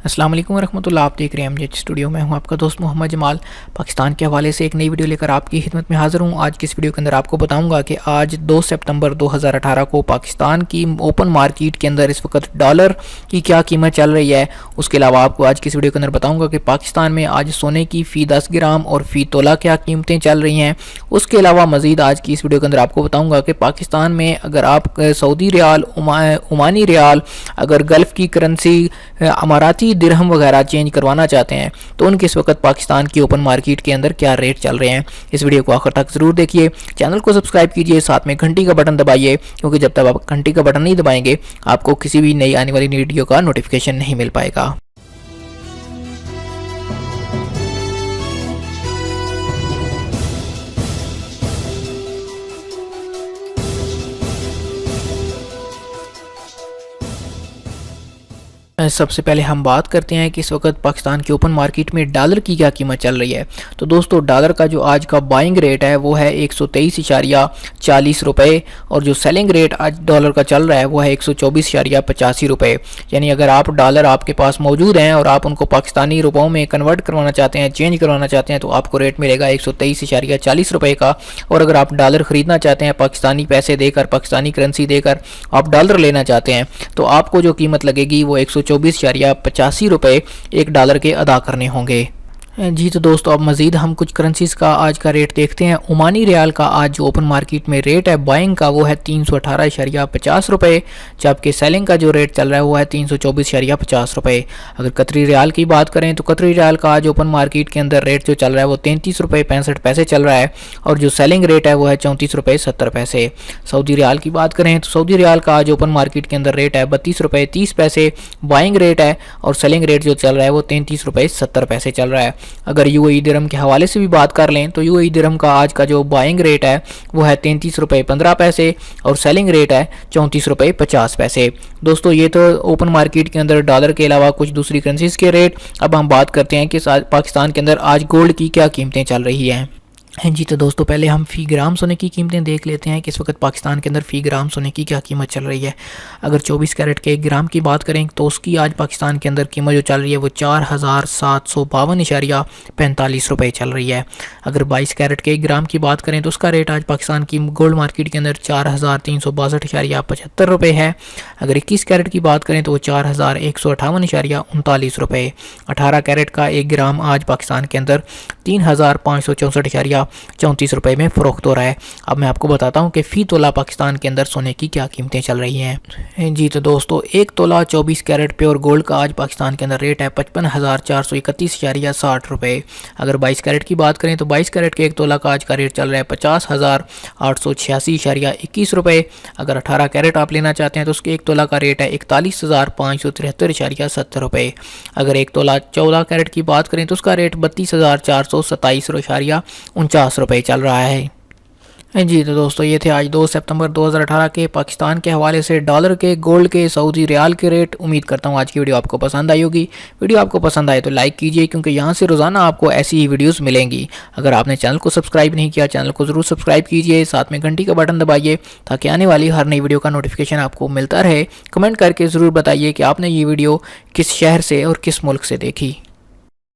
अस्सलाम वालेकुम रहमतुल्लाह। आप देख रहे हैं एमजेड स्टूडियो में हूं आपका दोस्त मोहम्मद जमाल। पाकिस्तान के हवाले से एक नई वीडियो लेकर आपकी खिदमत में हाज़िर हूं। आज की इस वीडियो के अंदर आपको बताऊंगा कि आज 2 सितंबर 2018 को पाकिस्तान की ओपन मार्केट के अंदर इस वक्त डॉलर की क्या कीमत चल रही है। उसके अलावा आपको आज की इस वीडियो के अंदर बताऊँगा कि पाकिस्तान में आज सोने की फ़ी 10 ग्राम और फ़ी तोला क्या कीमतें चल रही हैं। उसके अलावा मज़ीद आज की इस वीडियो के अंदर आपको बताऊँगा कि पाकिस्तान में अगर आप सऊदी रियाल, ओमानी रियाल, अगर गल्फ़ की करेंसी, अमाराती दिरहम वगैरह चेंज करवाना चाहते हैं तो उनके इस वक्त पाकिस्तान की ओपन मार्केट के अंदर क्या रेट चल रहे हैं। इस वीडियो को आखिर तक ज़रूर देखिए, चैनल को सब्सक्राइब कीजिए, साथ में घंटी का बटन दबाइए, क्योंकि जब तक आप घंटी का बटन नहीं दबाएंगे आपको किसी भी नई आने वाली वीडियो का नोटिफिकेशन नहीं मिल पाएगा। सबसे पहले हम बात करते हैं कि इस वक्त पाकिस्तान की ओपन मार्केट में डॉलर की क्या कीमत चल रही है। तो दोस्तों, डॉलर का जो आज का बाइंग रेट है वो है 123.40 रुपये, और जो सेलिंग रेट आज डॉलर का चल रहा है वो है 124.85 रुपये। यानी अगर आप डॉलर आपके पास मौजूद हैं और आप उनको पाकिस्तानी रुपयों में कन्वर्ट करवाना चाहते हैं, चेंज करवाना चाहते हैं, तो आपको रेट मिलेगा 123.40 रुपये का। और अगर आप डॉलर ख़रीदना चाहते हैं पाकिस्तानी पैसे देकर, पाकिस्तानी करेंसी देकर आप डॉलर लेना चाहते हैं, तो आपको जो कीमत लगेगी वो 124.85 रुपये एक डॉलर के अदा करने होंगे। जी तो दोस्तों, अब मज़ीद हम कुछ करेंसीज़ का आज का रेट देखते हैं। ओमानी रियाल का आज जो ओपन मार्केट में रेट है बाइंग का वो है 318.50 रुपये, जबकि सेलिंग का जो रेट चल रहा है वो है 324.50 रुपये। अगर कतरी रियाल की बात करें तो कतरी रियाल का आज ओपन मार्केट के अंदर रेट जो चल रहा है वो 33 रुपये 65 पैसे चल रहा है, और जो सेलिंग रेट है वो है 34 रुपये 70 पैसे। सऊदी रियाल की बात करें तो सऊदी रियाल का आज ओपन मार्केट के अंदर रेट है 32 रुपये 30 पैसे बाइंग रेट है, और सेलिंग रेट जो चल रहा है वो 33 रुपये 70 पैसे चल रहा है। अगर यूएई दिरहम के हवाले से भी बात कर लें तो यूएई दिरहम का आज का जो बाइंग रेट है वो है 33 रुपये 15 पैसे, और सेलिंग रेट है 34 रुपये 50 पैसे। दोस्तों, ये तो ओपन मार्केट के अंदर डॉलर के अलावा कुछ दूसरी करेंसीज के रेट। अब हम बात करते हैं कि पाकिस्तान के अंदर आज गोल्ड की क्या कीमतें चल रही हैं। जी तो दोस्तों, पहले हम फ़ी ग्राम सोने की कीमतें देख लेते हैं कि इस वक्त पाकिस्तान के अंदर फ़ी ग्राम सोने की क्या कीमत चल रही है। अगर 24 कैरेट के 1 ग्राम की बात करें तो उसकी आज पाकिस्तान के अंदर कीमत जो चल रही है वो 4752.45 रुपये चल रही है। अगर 22 कैरेट के 1 ग्राम की बात करें तो उसका रेट आज पाकिस्तान की गोल्ड मार्केट के अंदर 4362.75 रुपये है। अगर 21 कैरेट की बात करें तो वो 4158.39 रुपये। 18 कैरेट का 1 ग्राम आज पाकिस्तान के अंदर 3564.34 रुपये में फ़रोख्त हो रहा है। अब मैं आपको बताता हूँ कि फ़ी तोला पाकिस्तान के अंदर सोने की क्या कीमतें चल रही हैं। जी तो दोस्तों, 1 तोला 24 कैरेट प्योर गोल्ड का आज पाकिस्तान के अंदर रेट है 55,431.60 रुपये। अगर 22 कैरेट की बात करें तो 22 कैरेट के 1 तोला का आज का रेट चल रहा है 50,886.21 रुपये। अगर 18 कैरेट आप लेना चाहते हैं तो उसके 1 तोला का रेट है 41,573.70 रुपये। अगर 1 तोला 14 कैरेट की बात करें तो उसका रेट 32,427.49 रुपये चल रहा है। जी तो दोस्तों, ये थे आज 2 सितंबर 2018 के पाकिस्तान के हवाले से डॉलर के, गोल्ड के, सऊदी रियाल के रेट। उम्मीद करता हूँ आज की वीडियो आपको पसंद आई होगी। वीडियो आपको पसंद आए तो लाइक कीजिए, क्योंकि यहाँ से रोज़ाना आपको ऐसी ही वीडियोस मिलेंगी। अगर आपने चैनल को सब्सक्राइब नहीं किया, चैनल को ज़रूर सब्सक्राइब कीजिए, साथ में घंटी का बटन दबाइए ताकि आने वाली हर नई वीडियो का नोटिफिकेशन आपको मिलता रहे। कमेंट करके ज़रूर बताइए कि आपने ये वीडियो किस शहर से और किस मुल्क से देखी।